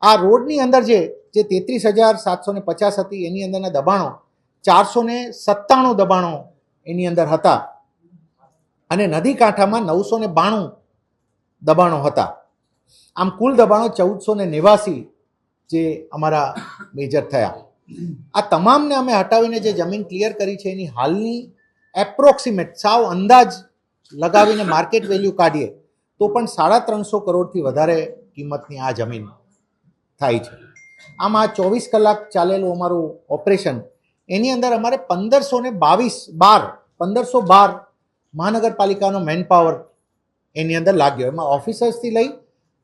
આ રોડની અંદર જે 33,750 હતી એની અંદરના દબાણો 497 દબાણો એની અંદર હતા અને નદી કાંઠામાં 992 દબાણો હતા. આમ કુલ દબાણો 1489 જે અમારા મેજર થયા. આ તમામને અમે હટાવીને જે જમીન ક્લિયર કરી છે એની હાલની એપ્રોક્સિમેટ સાવ અંદાજ લગાવીને માર્કેટ વેલ્યુ કાઢીએ તો પણ 350 કરોડથી વધારે કિંમતની આ જમીન થાય છે. આમ આ 24 કલાક ચાલેલું અમારું ઓપરેશન એની અંદર અમારે 1512 મહાનગરપાલિકાનો મેન પાવર એની અંદર લાગ્યો. એમાં ઓફિસર્સથી લઈ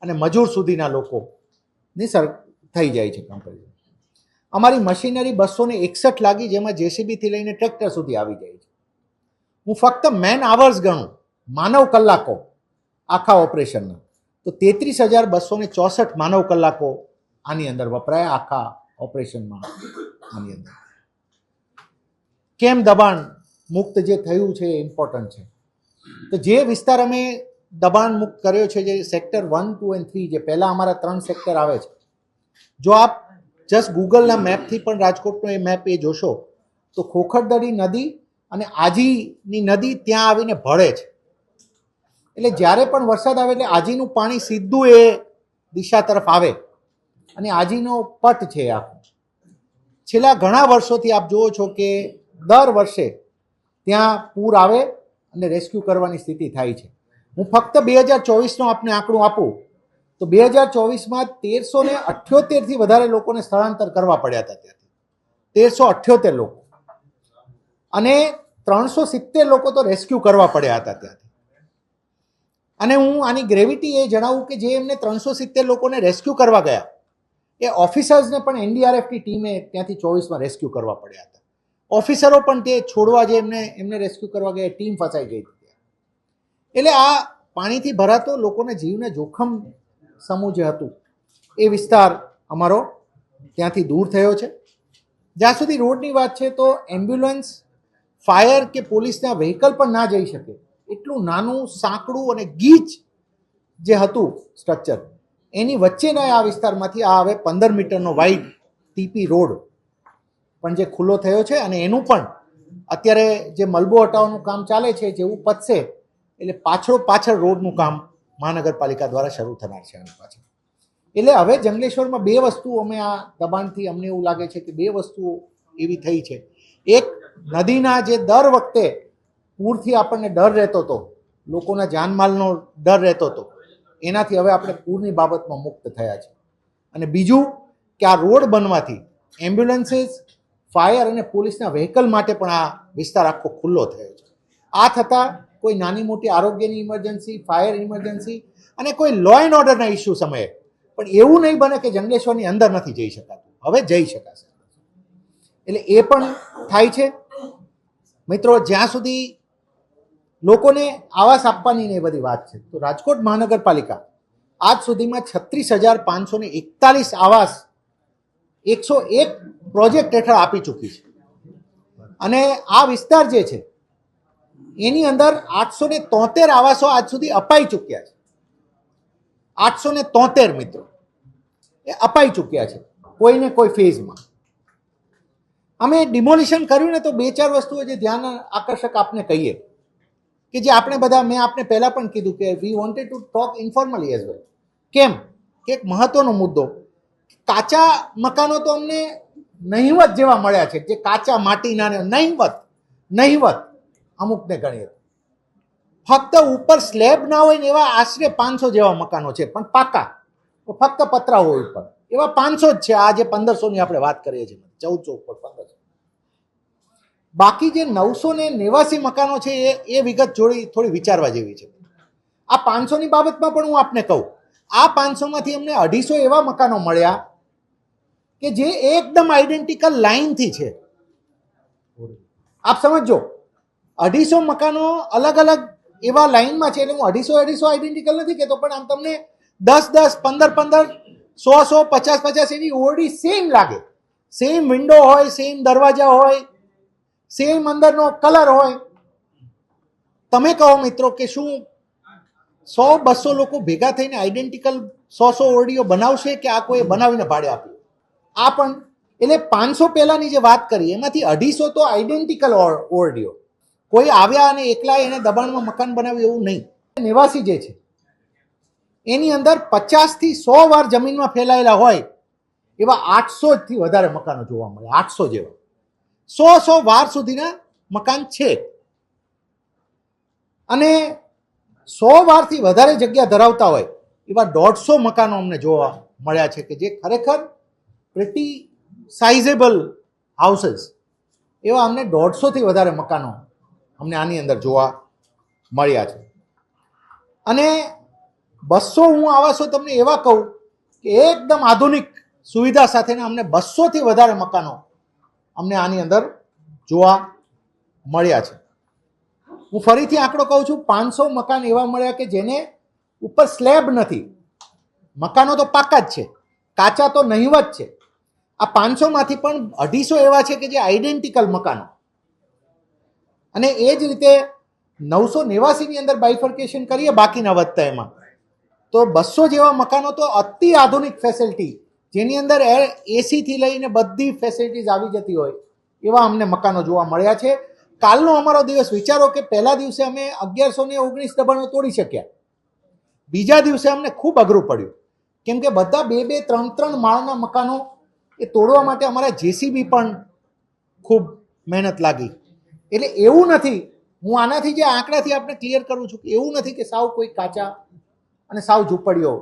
અને મજૂર સુધીના લોકોની થઈ જાય છે કમ્પેરિઝન. અમારી મશીનરી 261 લાગી, જેમાં જેસીબીથી લઈને ટ્રેક્ટર સુધી આવી જાય છે. હું ફક્ત મેન આવર્સ ગણું, માનવ કલાકો આખા ઓપરેશનના, તો 33,264 માનવ કલાકો આની અંદર વપરાયા આખા ઓપરેશનમાં. આની અંદર કેમ દબાણ મુક્ત જે થયું છે એ ઇમ્પોર્ટન્ટ છે. તો જે વિસ્તાર અમે દબાણ મુક્ત કર્યો છે, જે સેક્ટર 1, 2 અને 3, જે પહેલાં અમારા 3 સેક્ટર આવે છે, જો આપ જસ્ટ ગૂગલના મેપથી પણ રાજકોટનો એ મેપ એ જોશો તો ખોખરદડી નદી અને આજીની નદી ત્યાં આવીને ભળે છે. એટલે જ્યારે પણ વરસાદ આવે એટલે આજીનું પાણી સીધું એ દિશા તરફ આવે અને આજીનો પટ છે આખો. છેલ્લા ઘણા વર્ષોથી આપ જુઓ છો કે દર વર્ષે ત્યાં પૂર આવે અને રેસ્ક્યુ કરવાની સ્થિતિ થાય છે. હું ફક્ત 2024નો આપને આંકડું આપું તો 2024માં 1378થી વધારે લોકોને સ્થળાંતર કરવા પડ્યા હતા. ત્યાંથી 1378 લોકો અને 370 લોકો તો રેસ્ક્યુ કરવા પડ્યા હતા ત્યાંથી. અને હું આની ગ્રેવિટી એ જણાવું કે જે એમને 370 લોકોને રેસ્ક્યુ કરવા ગયા એ ઓફિસર્સને પણ એનડીઆરએફની ટીમે ત્યાંથી 24માં રેસ્ક્યુ કરવા પડ્યા હતા. ઓફિસરો પણ તે છોડવા જે એમને રેસ્ક્યુ કરવા ગયા ટીમ ફસાઈ ગઈ હતી. એટલે આ પાણીથી ભરાતો લોકોના જીવને જોખમ સમૂહ જે હતું એ વિસ્તાર અમારો ત્યાંથી દૂર થયો છે. જ્યાં સુધી રોડની વાત છે તો એમ્બ્યુલન્સ, ફાયર કે પોલીસના વ્હીકલ પણ ના જઈ શકે એટલું નાનું, સાંકડું અને ગીચ જે હતું સ્ટ્રક્ચર, એની વચ્ચેના આ વિસ્તારમાંથી આ હવે 15 મીટરનો વાઇડ ટીપી રોડ પણ જે ખુલ્લો થયો છે. અને એનું પણ અત્યારે જે મલબો હટાવવાનું કામ ચાલે છે, જેવું પતશે એટલે પાછળ રોડનું કામ મહાનગરપાલિકા દ્વારા શરૂ થનાર છે આની પાછળ. એટલે હવે જંગલેશ્વરમાં 2 વસ્તુ અમે આ દબાણથી અમને એવું લાગે છે કે 2 વસ્તુઓ એવી થઈ છે. એક, નદીના જે દર વખતે પૂરથી આપણને ડર રહેતો હતો, લોકોના જાનમાલનો ડર રહેતો હતો, એનાથી હવે આપણે પૂરની બાબતમાં મુક્ત થયા છે. અને બીજું કે આ રોડ બનવાથી એમ્બ્યુલન્સીસ, ફાયર અને પોલીસના વ્હીકલ માટે પણ આ વિસ્તાર આખો ખુલ્લો થયો છે. આ થતાં કોઈ નાની મોટી આરોગ્યની ઇમરજન્સી, ફાયર ઇમરજન્સી અને કોઈ લો એન્ડ ઓર્ડરના ઇસ્યુ સમયે પણ એવું નહીં બને કે જંગલેશ્વરની અંદર નથી જઈ શકાતું, હવે જઈ શકાશે. એટલે એ પણ થાય છે. મિત્રો, જ્યાં સુધી લોકોને આવાસ આપવાની ને એ બધી વાત છે તો રાજકોટ મહાનગરપાલિકા આજ સુધીમાં 36,541 આવાસ 101 પ્રોજેક્ટ હેઠળ આપી ચૂકી છે. અને આ વિસ્તાર જે છે એની અંદર 873 આવાસો આજ સુધી અપાઈ ચૂક્યા છે. 873 મિત્રો એ અપાઈ ચૂક્યા છે કોઈને કોઈ ફેઝમાં. અમે ડિમોલિશન કર્યું ને તો 2-4 વસ્તુઓ જે ધ્યાન આકર્ષક આપને કહીએ કે જે આપણે બધા, મેં આપને પહેલાં પણ કીધું કે we wanted to talk informally as well. કેમ કે એક મહત્વનો મુદ્દો, કાચા મકાનો તો અમને નહિવત જેવા મળ્યા છે, જે કાચા માટીના નહિવત અમુકને ગણીએ. ફક્ત ઉપર સ્લેબ ના હોય ને એવા આશરે 500 જેવા મકાનો છે, પણ પાકા ફક્ત પતરા હોય ઉપર, એવા 500 જ છે. આ જે 1500ની આપણે વાત કરીએ છીએ, 1400 ઉપર 1500. બાકી જે 989 મકાનો છે એ વિગત થોડી વિચારવા જેવી છે. આ 500ની બાબતમાં પણ હું આપને કહું, આ 500માંથી અમને 250 એવા મકાનો મળ્યા કે જે એકદમ આઈડેન્ટિકલ લાઈનથી છે. આપ સમજો, 250 મકાનો અલગ અલગ એવા લાઈનમાં છે. એટલે હું 250 આઈડેન્ટિકલ નથી કહેતો, પણ આમ તમને 10-10, 15-15, 100-100, 50-50 એવી ઓરડી સેમ લાગે. સેમ વિન્ડો હોય, સેમ દરવાજા હોય, સેમ અંદરનો કલર હોય. તમે કહો મિત્રો કે શું 100-200 લોકો ભેગા થઈને આઈડેન્ટિકલ 100 ઓરડીઓ બનાવશે કે આ કોઈ બનાવીને ભાડે આપ્યું? આ પણ એટલે 500 પહેલાની જે વાત કરી એમાંથી 250 તો આઈડેન્ટિકલ ઓરડીઓ. કોઈ આવ્યા અને એકલા એને દબાણમાં મકાન બનાવ્યું એવું નહીં. નિવાસી જે છે એની અંદર 50 થી 100 વાર જમીનમાં ફેલાયેલા હોય એવા 800 થી વધારે મકાનો જોવા મળે. 800 જેવા 100 વાર સુધીના મકાન છે. અને 100 વારથી વધારે જગ્યા ધરાવતા હોય એવા 150 મકાનો અમને જોવા મળ્યા છે કે જે ખરેખર પ્રિટી સાઇઝેબલ હાઉસીસ. એવા અમને 150 થી વધારે મકાનો અમને આની અંદર જોવા મળ્યા છે. અને 200 હું આવાસો તમને એવા કહું કે એકદમ આધુનિક સુવિધા સાથેના અમને 200 થી વધારે મકાનો અમને આની અંદર જોવા મળ્યા છે. હું ફરીથી આંકડો કહું છું, 500 મકાન એવા મળ્યા કે જેને ઉપર સ્લેબ નથી. મકાનો તો પાકા જ છે, કાચા તો નહીવત છે. આ 500 માંથી પણ 250 એવા છે કે જે આઈડેન્ટિકલ મકાનો. અને એ જ રીતે 989 ની અંદર બાયફર્કેશન કરીએ બાકીના વધતા એમાં તો 200 જેવા મકાનો તો અતિ આધુનિક ફેસિલિટી જેની અંદર એસી થી લઈને બધી ફેસિલિટીઝ આવી જતી હોય એવા અમને મકાનો જોવા મળ્યા છે. કાલનો અમારો દિવસ વિચારો કે પહેલા દિવસે અમે 1119 દબાણો તોડી શક્યા. બીજા દિવસે અમને ખૂબ અઘરું પડ્યું કેમ કે બધા 2-2, 3-3 માળના મકાનો એ તોડવા માટે અમારા જેસીબી પણ ખૂબ મહેનત લાગી. એટલે એવું નથી, હું આનાથી જે આંકડાથી આપણે ક્લિયર કરું છું કે એવું નથી કે સાવ કોઈ કાચા અને સાવ ઝૂંપડીઓ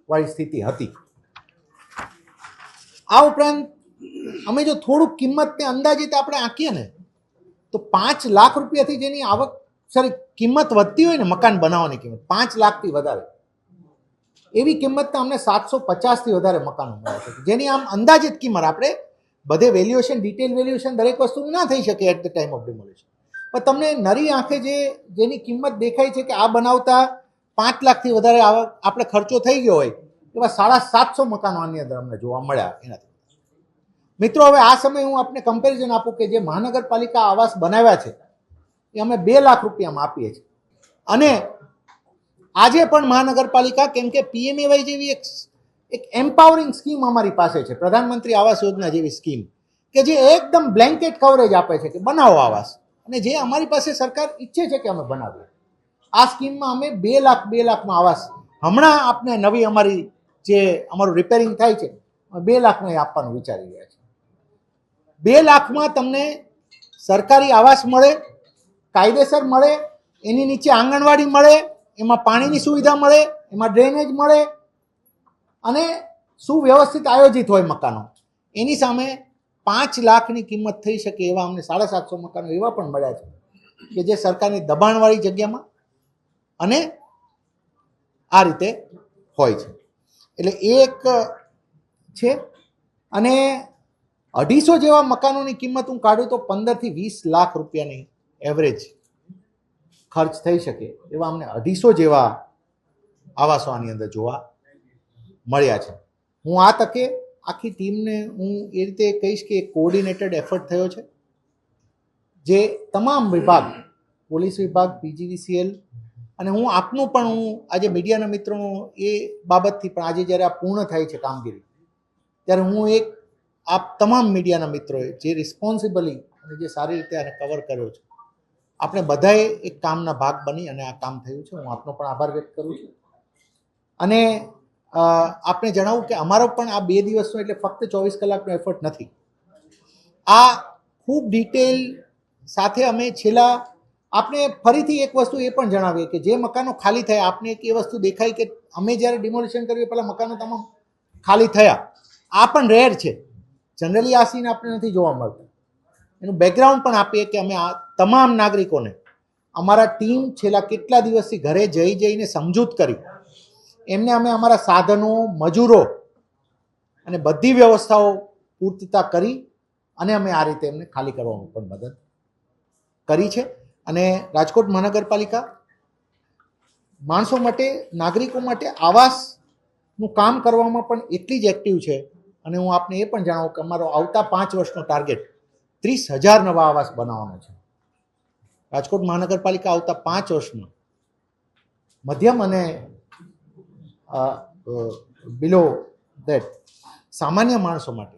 વાળી સ્થિતિ હતી. આ ઉપરાંત અમે જો થોડુંક કિંમતને અંદાજિત આપણે આંકીએ ને તો 5 લાખ રૂપિયાથી જેની આવક કિંમત વધતી હોય ને મકાન બનાવવાની કિંમત 5 લાખથી વધારે એવી કિંમતના અમને 750 થી વધારે મકાનો મળ્યા છે જેની આમ અંદાજિત કિંમત આપણે બધે વેલ્યુએશન ડિટેલ વેલ્યુએશન દરેક વસ્તુનું ના થઈ શકે at the time of demolition, પણ તમને નરી આંખે જેની કિંમત દેખાય છે કે આ બનાવતા 5 લાખથી વધારે આપણે ખર્ચો થઈ ગયો હોય એવા 750 મકાનો આની અંદર અમને જોવા મળ્યા. એનાથી મિત્રો હવે આ સમયે હું આપને કમ્પેરિઝન આપું કે જે મહાનગરપાલિકા આવાસ બનાવ્યા છે એ અમે 2 લાખ રૂપિયામાં આપીએ છીએ. અને આજે પણ મહાનગરપાલિકા કેમ કે પીએમએવાય જેવી એક એમ્પાવરિંગ સ્કીમ અમારી પાસે છે, પ્રધાનમંત્રી આવાસ યોજના જેવી સ્કીમ કે જે એકદમ બ્લેન્કેટ કવરેજ આપે છે કે બનાવો આવાસ, અને જે અમારી પાસે સરકાર ઈચ્છે છે કે અમે બનાવીએ. આ સ્કીમમાં અમે 2 લાખમાં આવાસ હમણાં આપને નવી અમારી જે અમારું રિપેરિંગ થાય છે 2 લાખમાં આપવાનું વિચારી રહ્યા છે. 2 લાખમાં તમને સરકારી આવાસ મળે, કાયદેસર મળે, એની નીચે આંગણવાડી મળે, એમાં પાણીની સુવિધા મળે, એમાં ડ્રેનેજ મળે અને સુવ્યવસ્થિત આયોજિત હોય મકાનો. એની સામે 5 લાખની કિંમત થઈ શકે એવા અમને 750 મકાનો એવા પણ મળ્યા છે કે જે સરકારની દબાણવાળી જગ્યામાં અને આ રીતે હોય છે. એટલે એક છે. અને 250 જેવા મકાનોની કિંમત હું કાઢું તો 15 થી 20 લાખ રૂપિયાની એવરેજ ખર્ચ થઈ શકે એવા અમને 250 જેવા આવાસો આની અંદર જોવા મળ્યા છે. હું આ તકે આખી ટીમને હું એ રીતે કહીશ કે કોઓર્ડિનેટેડ એફર્ટ થયો છે જે તમામ વિભાગ, પોલીસ વિભાગ, પીજીવીસીએલ અને હું આપનું પણ હું આજે મીડિયાના મિત્રોનો એ બાબતથી પણ આજે જ્યારે આ પૂર્ણ થાય છે કામગીરી ત્યારે હું એક આપ તમામ મીડિયાના મિત્રોએ જે રિસ્પોન્સિબલી અને જે સારી રીતે આને કવર કર્યો છે, આપણે બધાએ એક કામના ભાગ બની અને આ કામ થયું છે. હું આપનો પણ આભાર વ્યક્ત કરું છું. અને આપને જણાવું કે અમારો પણ આ 2 દિવસનો એટલે ફક્ત 24 કલાકનો એફર્ટ નથી. આ ખૂબ ડિટેલ સાથે અમે છેલ્લા આપણે ફરીથી એક વસ્તુ એ પણ જણાવીએ કે જે મકાનો ખાલી થયા આપને એક એ વસ્તુ દેખાય કે અમે જ્યારે ડિમોલિશન કર્યું પહેલાં મકાનો તમામ ખાલી થયા. આ પણ રેર છે, જનરલી આ સીન આપણે નથી જોવા મળતું. એનું બેકગ્રાઉન્ડ પણ આપીએ કે અમે આ તમામ નાગરિકોને અમારા ટીમ છેલ્લા કેટલા દિવસથી ઘરે જઈને સમજૂત કરી એમને અમે અમારા સાધનો, મજૂરો અને બધી વ્યવસ્થાઓ પૂર્તતા કરી અને અમે આ રીતે એમને ખાલી કરવામાં પણ મદદ કરી છે. અને રાજકોટ મહાનગરપાલિકા માણસો માટે, નાગરિકો માટે આવાસનું કામ કરવામાં પણ એટલી જ એક્ટિવ છે. અને હું આપને એ પણ જણાવું કે અમારો આવતા 5 વર્ષનો ટાર્ગેટ 30,000 નવા આવાસ બનાવવાનો છે. રાજકોટ મહાનગરપાલિકા આવતા 5 વર્ષમાં મધ્યમ અને બિલો દેટ સામાન્ય માણસો માટે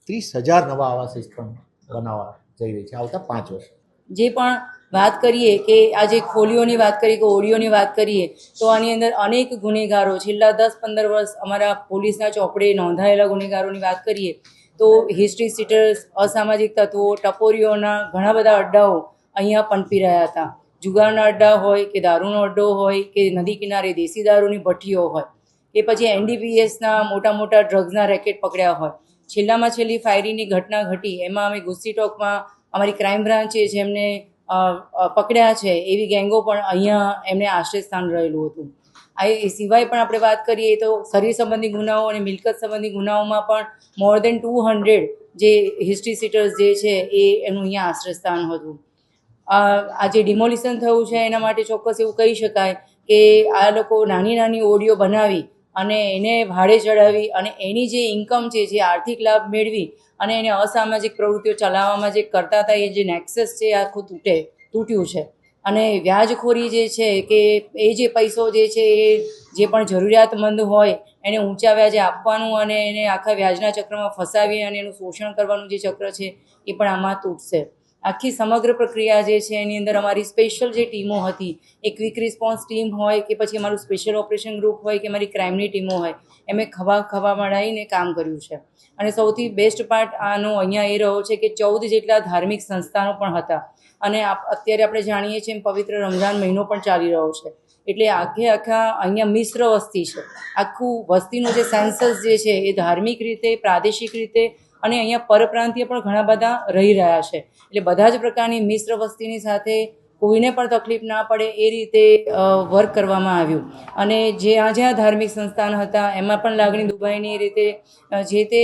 30,000 નવા આવાસ વિસ્તાર બનાવવા જઈ રહી છે આવતા 5 વર્ષ. જે પણ વાત કરીએ કે આજે ખોલીઓની વાત કરીએ કે ઓડીઓની વાત કરીએ તો આની અંદર અનેક ગુનેગારો છેલ્લા 10-15 વર્ષ અમારા પોલીસના ચોપડે નોંધાયેલા ગુનેગારોની વાત કરીએ તો હિસ્ટ્રી સીટર્સ, અસામાજિક તત્વો, ટપોરીઓના ઘણા બધા અડ્ડાઓ અહીંયા પનપી રહ્યા હતા. જુગારના અડ્ડા હોય કે દારૂનો અડ્ડો હોય કે નદી કિનારે દેશી દારૂની ભઠ્ઠીઓ હોય કે પછી NDPSના મોટા મોટા ડ્રગ્સના રેકેટ પકડ્યા હોય. છેલ્લામાં છેલ્લી ફાયરિંગની ઘટના ઘટી એમાં અમે ગુસ્સી ટોકમાં અમારી ક્રાઇમ બ્રાન્ચે જેમને પકડ્યા છે એવી ગેંગો પણ અહીંયા એમને આશ્રય સ્થાન રહેલું હતું. એ સિવાય પણ આપણે વાત કરીએ તો શરીર સંબંધી ગુનાઓ અને મિલકત સંબંધી ગુનાઓમાં પણ મોર દેન 200 જે હિસ્ટ્રી સીટર્સ જે છે એ એનું અહીંયા આશ્રય સ્થાન હતું. આ જે ડિમોલિશન થયું છે એના માટે ચોક્કસ એવું કહી શકાય કે આ લોકો નાની નાની ઓડીઓ બનાવી અને એને ભાડે ચડાવી અને એની જે ઇન્કમ છે જે આર્થિક લાભ મેળવી અને એને અસામાજિક પ્રવૃત્તિઓ ચલાવવામાં જે કરતા હતા એ જે નેક્સસ છે એ આખું તૂટ્યું છે. અને વ્યાજખોરી જે છે કે એ જે પૈસો જે છે એ જે પણ જરૂરિયાતમંદ હોય એને ઊંચા વ્યાજે આપવાનું અને એને આખા વ્યાજના ચક્રમાં ફસાવી અને એનું શોષણ કરવાનું જે ચક્ર છે એ પણ આમાં તૂટશે. આખી સમગ્ર પ્રક્રિયા જે છે એની અંદર અમારી સ્પેશિયલ જે ટીમો હતી એ ક્વિક રિસ્પોન્સ ટીમ હોય કે પછી અમારું સ્પેશિયલ ઓપરેશન ગ્રુપ હોય કે અમારી ક્રાઇમની ટીમો હોય એમે ખભા મળાવીને કામ કર્યું છે. અને સૌથી બેસ્ટ પાર્ટ આનો અહીંયા એ રહ્યો છે કે 14 જેટલા ધાર્મિક સંસ્થાનો પણ હતા. અને અત્યારે આપણે જાણીએ છીએ પવિત્ર રમઝાન મહિનો પણ ચાલી રહ્યો છે એટલે આખા અહીંયા મિશ્ર વસ્તી છે. આખું વસ્તીનું જે સેન્સસ જે છે એ ધાર્મિક રીતે, પ્રાદેશિક રીતે અને અહીંયા પરપ્રાંતીય પણ ઘણા બધા રહી રહ્યા છે. એટલે બધા જ પ્રકારની મિશ્ર વસ્તીની સાથે કોઈને પણ તકલીફ ના પડે એ રીતે વર્ક કરવામાં આવ્યું. અને જ્યાં ધાર્મિક સંસ્થાન હતા એમાં પણ લાગણી દુભાઈની રીતે જે તે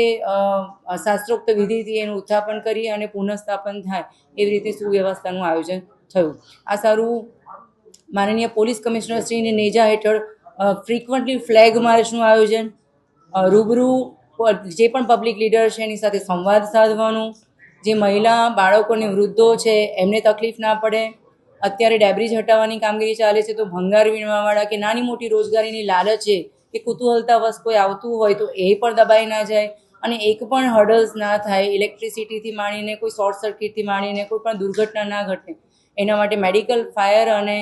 શાસ્ત્રોક્ત વિધિથી એનું ઉત્થાપન કરી અને પુનઃસ્થાપન થાય એવી રીતે સુવ્યવસ્થાનું આયોજન થયું. આ સારું માનનીય પોલીસ કમિશનર શ્રીની નેજા હેઠળ ફ્રિકવન્ટલી ફ્લેગ માર્ચનું આયોજન, રૂબરૂ જે પણ પબ્લિક લીડર છે એની સાથે સંવાદ સાધવાનું, જે મહિલા, બાળકો અને વૃદ્ધો છે એમને તકલીફ ના પડે. અત્યારે ડેબ્રિજ હટાવવાની કામગીરી ચાલે છે તો ભંગાર વીણવાવાળા કે નાની મોટી રોજગારીની લાલચે કે કુતૂહલતાવશ કોઈ આવતું હોય તો એ પણ દબાઈ ના જાય અને એક પણ હર્ડલ્સ ના થાય. ઇલેક્ટ્રિસિટીથી માંડીને કોઈ શોર્ટ સર્કિટથી માંડીને કોઈ પણ દુર્ઘટના ના ઘટે એના માટે મેડિકલ, ફાયર અને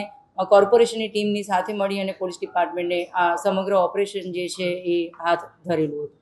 કોર્પોરેશનની ટીમની સાથે મળી અને પોલીસ ડિપાર્ટમેન્ટે આ સમગ્ર ઓપરેશન જે છે એ હાથ ધરેલું હતું.